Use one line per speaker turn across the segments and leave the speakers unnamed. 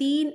3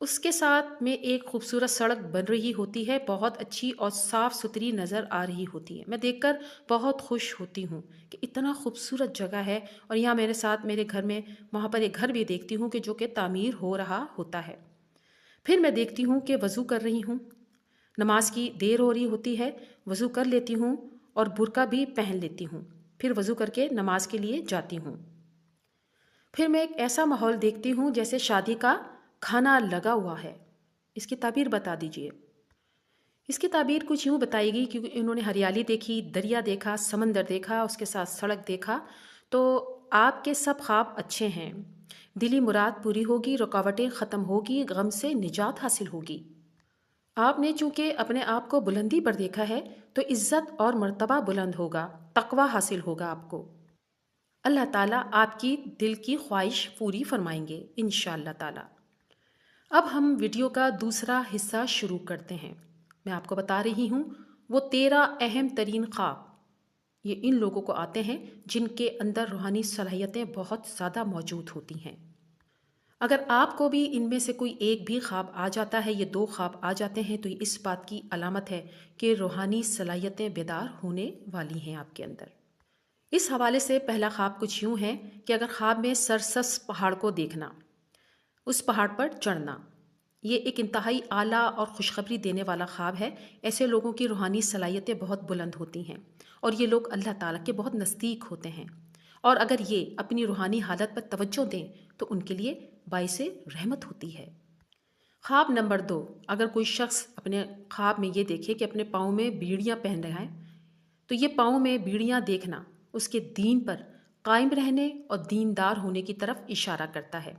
اس کے ساتھ میں ایک خوبصورت سڑک بن رہی ہوتی ہے، بہت اچھی اور صاف ستھری نظر آ رہی ہوتی ہے۔ میں دیکھ کر بہت خوش ہوتی ہوں کہ اتنا خوبصورت جگہ ہے، اور یہاں میرے ساتھ میرے گھر میں وہاں پر ایک گھر بھی دیکھتی ہوں کہ جو کہ تعمیر ہو رہا ہوتا ہے۔ پھر میں دیکھتی ہوں کہ وضو کر رہی ہوں، نماز کی دیر ہو رہی ہوتی ہے، وضو کر لیتی ہوں اور برقع بھی پہن لیتی ہوں، پھر وضو کر کے نماز کے لیے جاتی ہوں۔ پھر میں ایک ایسا ماحول دیکھتی ہوں جیسے شادی کا کھانا لگا ہوا ہے۔ اس کی تعبیر بتا دیجئے۔ اس کی تعبیر کچھ یوں بتائے گی کہ انہوں نے ہریالی دیکھی، دریا دیکھا، سمندر دیکھا، اس کے ساتھ سڑک دیکھا، تو آپ کے سب خواب اچھے ہیں، دلی مراد پوری ہوگی، رکاوٹیں ختم ہوگی، غم سے نجات حاصل ہوگی۔ آپ نے چونکہ اپنے آپ کو بلندی پر دیکھا ہے تو عزت اور مرتبہ بلند ہوگا، تقوی حاصل ہوگا آپ کو۔ اللہ تعالیٰ آپ کی دل کی خواہش پوری فرمائیں گے انشاءاللہ تعالیٰ۔ اب ہم ویڈیو کا دوسرا حصہ شروع کرتے ہیں۔ میں آپ کو بتا رہی ہوں وہ 13 اہم ترین خواب، یہ ان لوگوں کو آتے ہیں جن کے اندر روحانی صلاحیتیں بہت زیادہ موجود ہوتی ہیں۔ اگر آپ کو بھی ان میں سے کوئی ایک بھی خواب آ جاتا ہے، یہ 2 خواب آ جاتے ہیں، تو یہ اس بات کی علامت ہے کہ روحانی صلاحیتیں بیدار ہونے والی ہیں آپ کے اندر۔ اس حوالے سے پہلا خواب کچھ یوں ہے کہ اگر خواب میں سرسبز پہاڑ کو دیکھنا، اس پہاڑ پر چڑھنا، یہ ایک انتہائی اعلیٰ اور خوشخبری دینے والا خواب ہے۔ ایسے لوگوں کی روحانی صلاحیتیں بہت بلند ہوتی ہیں اور یہ لوگ اللہ تعالیٰ کے بہت نزدیک ہوتے ہیں، اور اگر یہ اپنی روحانی حالت پر توجہ دیں تو ان کے لیے باعث رحمت ہوتی ہے۔ خواب نمبر 2، اگر کوئی شخص اپنے خواب میں یہ دیکھے کہ اپنے پاؤں میں بیڑیاں پہن رہا ہے، تو یہ پاؤں میں بیڑیاں دیکھنا اس کے دین پر قائم رہنے اور دیندار ہونے کی طرف اشارہ کرتا ہے،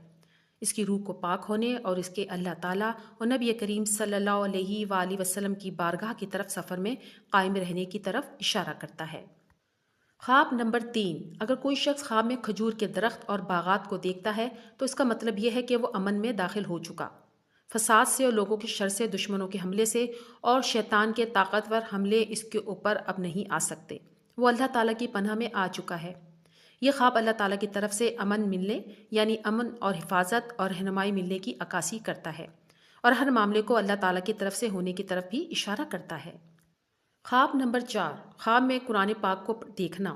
اس کی روح کو پاک ہونے اور اس کے اللہ تعالیٰ اور نبی کریم صلی اللہ علیہ وآلہ وسلم کی بارگاہ کی طرف سفر میں قائم رہنے کی طرف اشارہ کرتا ہے۔ خواب نمبر 3، اگر کوئی شخص خواب میں کھجور کے درخت اور باغات کو دیکھتا ہے تو اس کا مطلب یہ ہے کہ وہ امن میں داخل ہو چکا، فساد سے اور لوگوں کے شر سے، دشمنوں کے حملے سے اور شیطان کے طاقتور حملے اس کے اوپر اب نہیں آ سکتے، وہ اللہ تعالیٰ کی پناہ میں آ چکا ہے۔ یہ خواب اللہ تعالیٰ کی طرف سے امن ملنے، یعنی امن اور حفاظت اور رہنمائی ملنے کی عکاسی کرتا ہے، اور ہر معاملے کو اللہ تعالیٰ کی طرف سے ہونے کی طرف بھی اشارہ کرتا ہے۔ خواب نمبر 4، خواب میں قرآن پاک کو دیکھنا،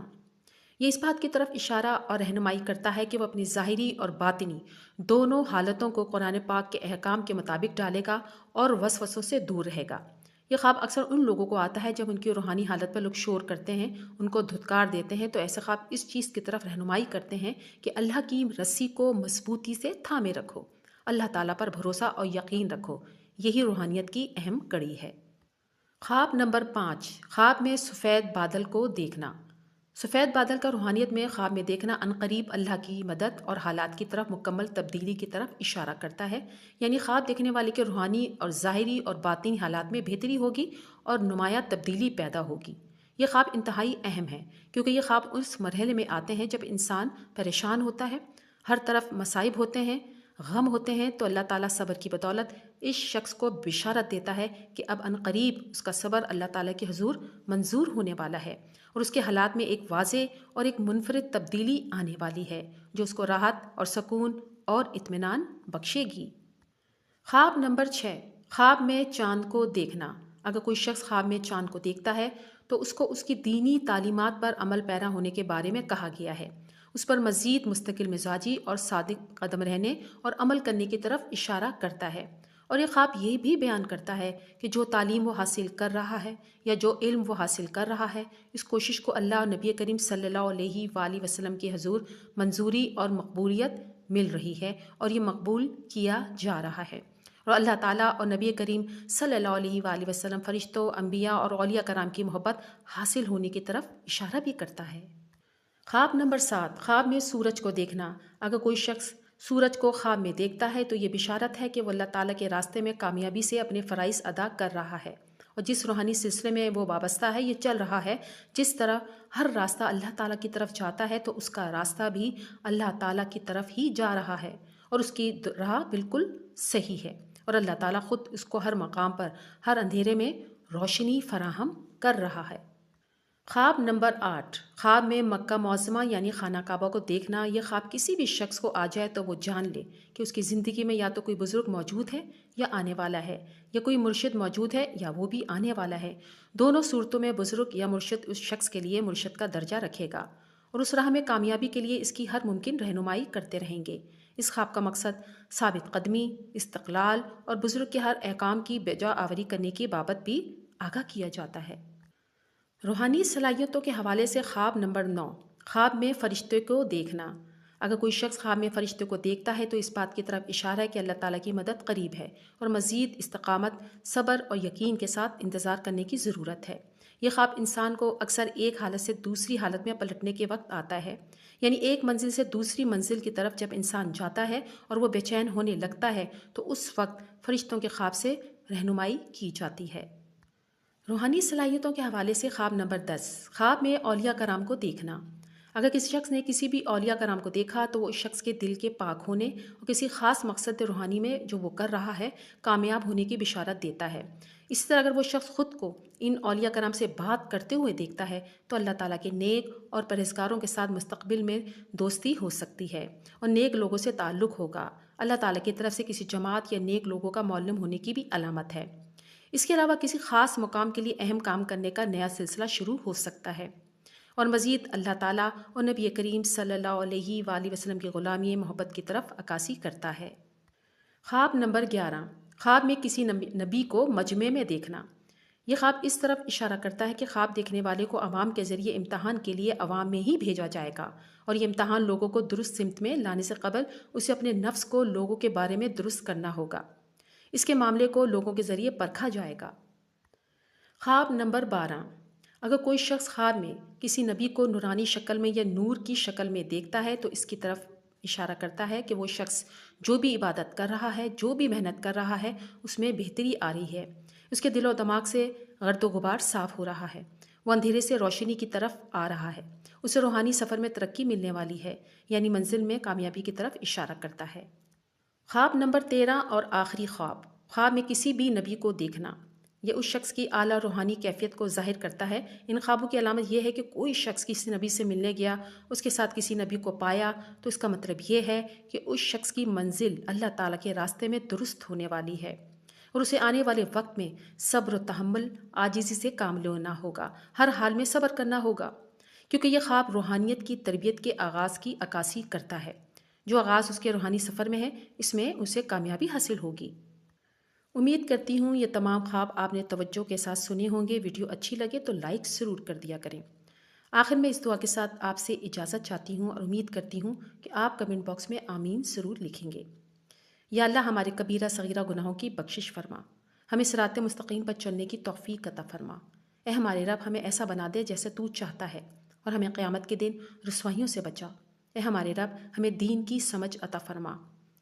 یہ اس بات کی طرف اشارہ اور رہنمائی کرتا ہے کہ وہ اپنی ظاہری اور باطنی دونوں حالتوں کو قرآن پاک کے احکام کے مطابق ڈالے گا اور وسوسوں سے دور رہے گا۔ یہ خواب اکثر ان لوگوں کو آتا ہے جب ان کی روحانی حالت پر لوگ شور کرتے ہیں، ان کو دھتکار دیتے ہیں، تو ایسے خواب اس چیز کی طرف رہنمائی کرتے ہیں کہ اللہ کی رسی کو مضبوطی سے تھامے رکھو، اللہ تعالیٰ پر بھروسہ اور یقین رکھو، یہی روحانیت کی اہم کڑی ہے۔ خواب نمبر 5، خواب میں سفید بادل کو دیکھنا، سفید بادل کا روحانیت میں خواب میں دیکھنا عنقریب اللہ کی مدد اور حالات کی طرف مکمل تبدیلی کی طرف اشارہ کرتا ہے، یعنی خواب دیکھنے والے کے روحانی اور ظاہری اور باطنی حالات میں بہتری ہوگی اور نمایاں تبدیلی پیدا ہوگی۔ یہ خواب انتہائی اہم ہے کیونکہ یہ خواب اس مرحلے میں آتے ہیں جب انسان پریشان ہوتا ہے، ہر طرف مصائب ہوتے ہیں، غم ہوتے ہیں، تو اللہ تعالیٰ صبر کی بدولت اس شخص کو بشارت دیتا ہے کہ اب عنقریب اس کا صبر اللہ تعالیٰ کے حضور منظور ہونے والا ہے، اور اس کے حالات میں ایک واضح اور ایک منفرد تبدیلی آنے والی ہے جو اس کو راحت اور سکون اور اطمینان بخشے گی۔ خواب نمبر 6، خواب میں چاند کو دیکھنا، اگر کوئی شخص خواب میں چاند کو دیکھتا ہے تو اس کو اس کی دینی تعلیمات پر عمل پیرا ہونے کے بارے میں کہا گیا ہے، اس پر مزید مستقل مزاجی اور صادق قدم رہنے اور عمل کرنے کی طرف اشارہ کرتا ہے، اور یہ خواب یہ بھی بیان کرتا ہے کہ جو تعلیم وہ حاصل کر رہا ہے یا جو علم وہ حاصل کر رہا ہے، اس کوشش کو اللہ اور نبی کریم صلی اللہ علیہ وآلہ وسلم کے حضور منظوری اور مقبولیت مل رہی ہے اور یہ مقبول کیا جا رہا ہے، اور اللہ تعالیٰ اور نبی کریم صلی اللہ علیہ وآلہ وسلم، فرشتوں، انبیاء اور اولیاء کرام کی محبت حاصل ہونے کی طرف اشارہ بھی کرتا ہے۔ خواب نمبر 7، خواب میں سورج کو دیکھنا، اگر کوئی شخص سورج کو خواب میں دیکھتا ہے تو یہ بشارت ہے کہ وہ اللہ تعالیٰ کے راستے میں کامیابی سے اپنے فرائض ادا کر رہا ہے، اور جس روحانی سلسلے میں وہ وابستہ ہے یہ چل رہا ہے، جس طرح ہر راستہ اللہ تعالیٰ کی طرف جاتا ہے تو اس کا راستہ بھی اللہ تعالیٰ کی طرف ہی جا رہا ہے، اور اس کی راہ بالکل صحیح ہے، اور اللہ تعالیٰ خود اس کو ہر مقام پر ہر اندھیرے میں روشنی فراہم کر رہا ہے۔ خواب نمبر 8، خواب میں مکہ معظمہ یعنی خانہ کعبہ کو دیکھنا۔ یہ خواب کسی بھی شخص کو آ جائے تو وہ جان لے کہ اس کی زندگی میں یا تو کوئی بزرگ موجود ہے یا آنے والا ہے، یا کوئی مرشد موجود ہے یا وہ بھی آنے والا ہے۔ دونوں صورتوں میں بزرگ یا مرشد اس شخص کے لیے مرشد کا درجہ رکھے گا اور اس راہ میں کامیابی کے لیے اس کی ہر ممکن رہنمائی کرتے رہیں گے۔ اس خواب کا مقصد ثابت قدمی، استقلال اور بزرگ کے ہر احکام کی بجا آوری کرنے کی بابت بھی آگاہ کیا جاتا ہے۔ روحانی صلاحیتوں کے حوالے سے خواب نمبر 9، خواب میں فرشتے کو دیکھنا۔ اگر کوئی شخص خواب میں فرشتے کو دیکھتا ہے تو اس بات کی طرف اشارہ ہے کہ اللہ تعالیٰ کی مدد قریب ہے اور مزید استقامت، صبر اور یقین کے ساتھ انتظار کرنے کی ضرورت ہے۔ یہ خواب انسان کو اکثر ایک حالت سے دوسری حالت میں پلٹنے کے وقت آتا ہے، یعنی ایک منزل سے دوسری منزل کی طرف جب انسان جاتا ہے اور وہ بے چین ہونے لگتا ہے تو اس وقت فرشتوں کے خواب سے رہنمائی کی جاتی ہے۔ روحانی صلاحیتوں کے حوالے سے خواب نمبر 10، خواب میں اولیاء کرام کو دیکھنا۔ اگر کسی شخص نے کسی بھی اولیاء کرام کو دیکھا تو وہ اس شخص کے دل کے پاک ہونے اور کسی خاص مقصد روحانی میں جو وہ کر رہا ہے کامیاب ہونے کی بشارت دیتا ہے۔ اسی طرح اگر وہ شخص خود کو ان اولیاء کرام سے بات کرتے ہوئے دیکھتا ہے تو اللہ تعالیٰ کے نیک اور پرہیزگاروں کے ساتھ مستقبل میں دوستی ہو سکتی ہے اور نیک لوگوں سے تعلق ہوگا۔ اللہ تعالیٰ کی طرف سے کسی جماعت یا نیک لوگوں کا معلم ہونے کی بھی علامت ہے۔ اس کے علاوہ کسی خاص مقام کے لیے اہم کام کرنے کا نیا سلسلہ شروع ہو سکتا ہے، اور مزید اللہ تعالیٰ اور نبی کریم صلی اللہ علیہ وآلہ وسلم کی غلامی محبت کی طرف عکاسی کرتا ہے۔ خواب نمبر 11، خواب میں کسی نبی کو مجمع میں دیکھنا۔ یہ خواب اس طرف اشارہ کرتا ہے کہ خواب دیکھنے والے کو عوام کے ذریعے امتحان کے لیے عوام میں ہی بھیجا جائے گا، اور یہ امتحان لوگوں کو درست سمت میں لانے سے قبل اسے اپنے نفس کو لوگوں کے بارے میں درست کرنا ہوگا۔ اس کے معاملے کو لوگوں کے ذریعے پرکھا جائے گا۔ خواب نمبر 12، اگر کوئی شخص خواب میں کسی نبی کو نورانی شکل میں یا نور کی شکل میں دیکھتا ہے تو اس کی طرف اشارہ کرتا ہے کہ وہ شخص جو بھی عبادت کر رہا ہے، جو بھی محنت کر رہا ہے، اس میں بہتری آ رہی ہے، اس کے دل و دماغ سے گرد و غبار صاف ہو رہا ہے، وہ اندھیرے سے روشنی کی طرف آ رہا ہے، اسے روحانی سفر میں ترقی ملنے والی ہے، یعنی منزل میں کامیابی کی طرف اشارہ کرتا ہے۔ خواب نمبر 13 اور آخری خواب، خواب میں کسی بھی نبی کو دیکھنا۔ یہ اس شخص کی اعلیٰ روحانی کیفیت کو ظاہر کرتا ہے۔ ان خوابوں کی علامت یہ ہے کہ کوئی شخص کسی نبی سے ملنے گیا، اس کے ساتھ کسی نبی کو پایا، تو اس کا مطلب یہ ہے کہ اس شخص کی منزل اللہ تعالیٰ کے راستے میں درست ہونے والی ہے، اور اسے آنے والے وقت میں صبر و تحمل، عاجزی سے کام لینا ہوگا، ہر حال میں صبر کرنا ہوگا، کیونکہ یہ خواب روحانیت کی تربیت کے آغاز کی عکاسی کرتا ہے۔ جو آغاز اس کے روحانی سفر میں ہے، اس میں اسے کامیابی حاصل ہوگی۔ امید کرتی ہوں یہ تمام خواب آپ نے توجہ کے ساتھ سنے ہوں گے۔ ویڈیو اچھی لگے تو لائک ضرور کر دیا کریں۔ آخر میں اس دعا کے ساتھ آپ سے اجازت چاہتی ہوں اور امید کرتی ہوں کہ آپ کمنٹ باکس میں آمین ضرور لکھیں گے۔ یا اللہ ہمارے کبیرہ صغیرہ گناہوں کی بخشش فرما، ہمیں صراط مستقیم پر چلنے کی توفیق عطا فرما۔ اے ہمارے رب، ہمیں ایسا بنا دے جیسے تو چاہتا ہے، اور ہمیں قیامت کے دن رسوائیوں سے بچا۔ اے ہمارے رب، ہمیں دین کی سمجھ عطا فرما۔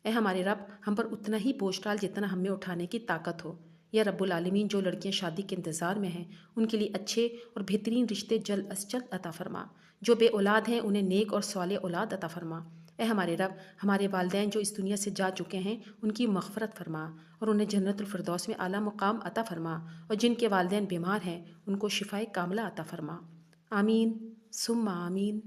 اے ہمارے رب، ہم پر اتنا ہی بوجھ ڈال جتنا ہم میں اٹھانے کی طاقت ہو۔ یا رب العالمین، جو لڑکیاں شادی کے انتظار میں ہیں ان کے لیے اچھے اور بہترین رشتے جلد از جلد عطا فرما۔ جو بے اولاد ہیں انہیں نیک اور صالح اولاد عطا فرما۔ اے ہمارے رب، ہمارے والدین جو اس دنیا سے جا چکے ہیں ان کی مغفرت فرما اور انہیں جنت الفردوس میں اعلیٰ مقام عطا فرما، اور جن کے والدین بیمار ہیں ان کو شفائے کاملہ عطا فرما۔ آمین ثم آمین۔